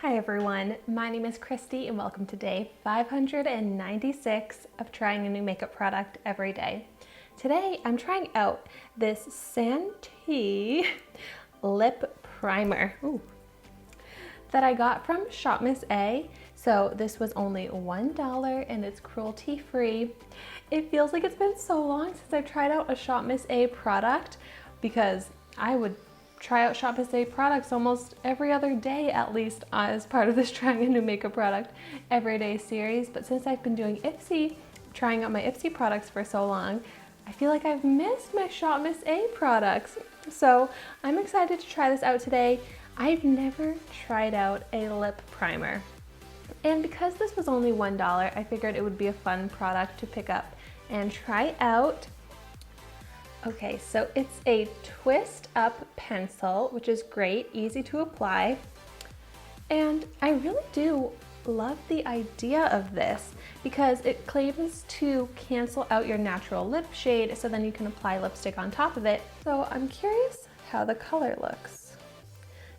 Hi everyone, my name is Christy and welcome to day 596 of trying a new makeup product every day. Today I'm trying out this Santee lip primer that I got from Shopmissa. So this was only $1 and it's cruelty free. It feels like it's been so long since I've tried out a Shopmissa product because I would try out Shopmissa products almost every other day at least as part of this trying a new makeup product everyday series. But since I've been doing trying out my Ipsy products for so long, I feel like I've missed my Shopmissa products. So I'm excited to try this out today. I've never tried out a lip primer. And because this was only $1, I figured it would be a fun product to pick up and try out. Okay, so it's a twist up pencil, which is great, easy to apply. And I really do love the idea of this because it claims to cancel out your natural lip shade so then you can apply lipstick on top of it. So I'm curious how the color looks.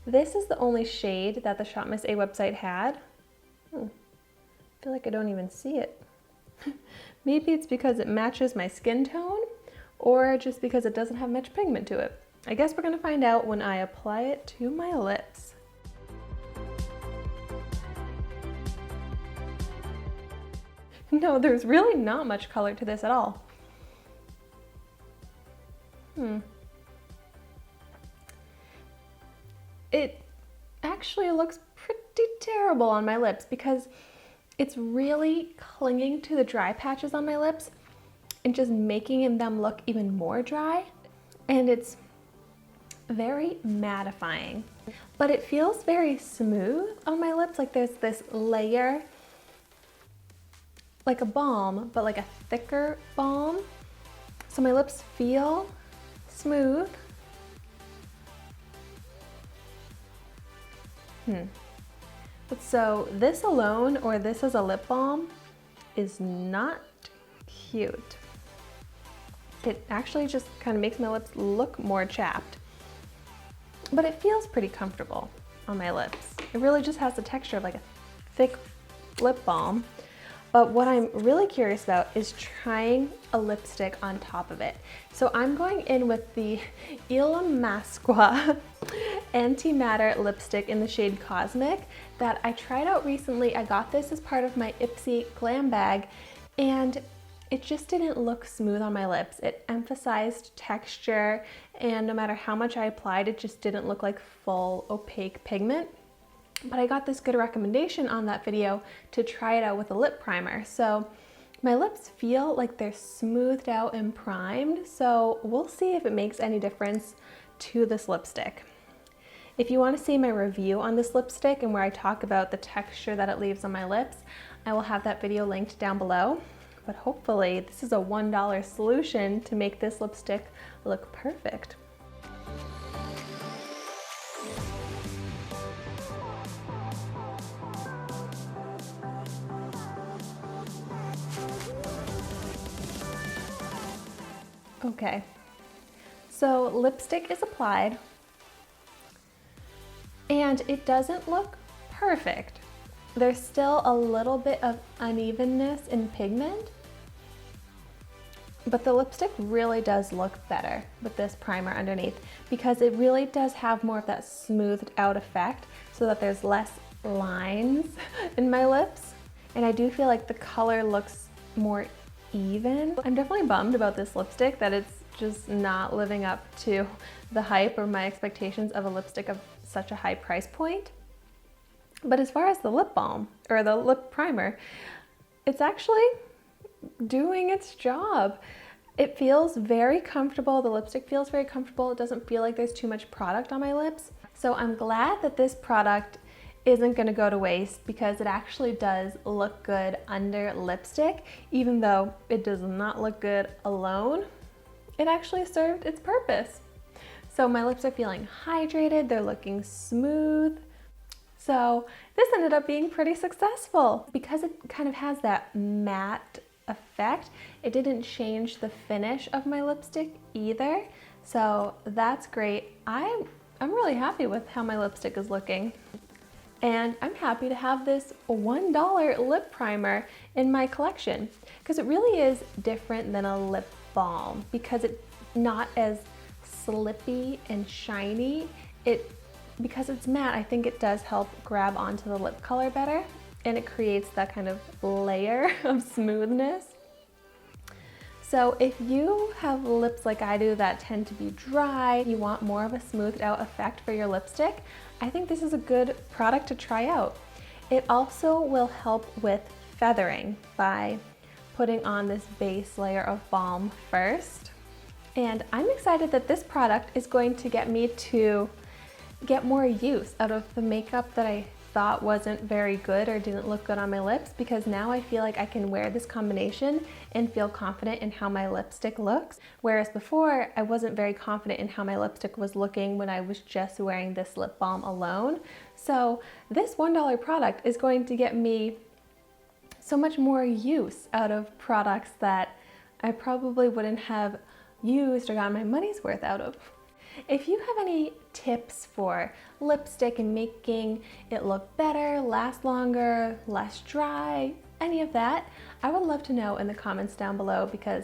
This is the only shade that the Shopmissa website had. I feel like I don't even see it. Maybe it's because it matches my skin tone, or just because it doesn't have much pigment to it. I guess we're gonna find out when I apply it to my lips. No, there's really not much color to this at all. It actually looks pretty terrible on my lips because it's really clinging to the dry patches on my lips and just making them look even more dry. And it's very mattifying, but it feels very smooth on my lips. Like there's this layer, like a balm, but like a thicker balm. So my lips feel smooth. But so this alone, or this as a lip balm, is not cute. It actually just kind of makes my lips look more chapped. But it feels pretty comfortable on my lips. It really just has the texture of like a thick lip balm. But what I'm really curious about is trying a lipstick on top of it. So I'm going in with the Illamasqua Antimatter lipstick in the shade Cosmic that I tried out recently. I got this as part of my Ipsy glam bag and it just didn't look smooth on my lips. It emphasized texture, and no matter how much I applied, it just didn't look like full opaque pigment. But I got this good recommendation on that video to try it out with a lip primer. So my lips feel like they're smoothed out and primed, so we'll see if it makes any difference to this lipstick. If you want to see my review on this lipstick and where I talk about the texture that it leaves on my lips, I will have that video linked down below. But hopefully this is a $1 solution to make this lipstick look perfect. Okay, so lipstick is applied and it doesn't look perfect. There's still a little bit of unevenness in pigment, but the lipstick really does look better with this primer underneath because it really does have more of that smoothed out effect so that there's less lines in my lips. And I do feel like the color looks more even. I'm definitely bummed about this lipstick that it's just not living up to the hype or my expectations of a lipstick of such a high price point. But as far as the lip balm or the lip primer, it's actually doing its job. It feels very comfortable. The lipstick feels very comfortable. It doesn't feel like there's too much product on my lips. So I'm glad that this product isn't going to go to waste because it actually does look good under lipstick. Even though it does not look good alone, it actually served its purpose. So my lips are feeling hydrated, they're looking smooth. So this ended up being pretty successful because it kind of has that matte effect. It didn't change the finish of my lipstick either. So that's great. I'm really happy with how my lipstick is looking. And I'm happy to have this $1 lip primer in my collection because it really is different than a lip balm because it's not as slippy and shiny. Because it's matte, I think it does help grab onto the lip color better, and it creates that kind of layer of smoothness. So if you have lips like I do that tend to be dry, you want more of a smoothed out effect for your lipstick, I think this is a good product to try out. It also will help with feathering by putting on this base layer of balm first. And I'm excited that this product is going to get me to get more use out of the makeup that I thought wasn't very good or didn't look good on my lips, because now I feel like I can wear this combination and feel confident in how my lipstick looks. Whereas before, I wasn't very confident in how my lipstick was looking when I was just wearing this lip balm alone. So this $1 product is going to get me so much more use out of products that I probably wouldn't have used or gotten my money's worth out of. If you have any tips for lipstick and making it look better, last longer, less dry, any of that, I would love to know in the comments down below, because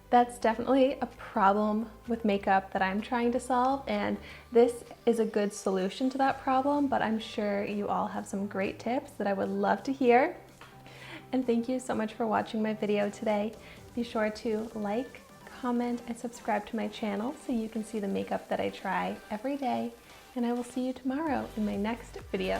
that's definitely a problem with makeup that I'm trying to solve, and this is a good solution to that problem, but I'm sure you all have some great tips that I would love to hear. And thank you so much for watching my video today. Be sure to like, comment, and subscribe to my channel so you can see the makeup that I try every day. And I will see you tomorrow in my next video.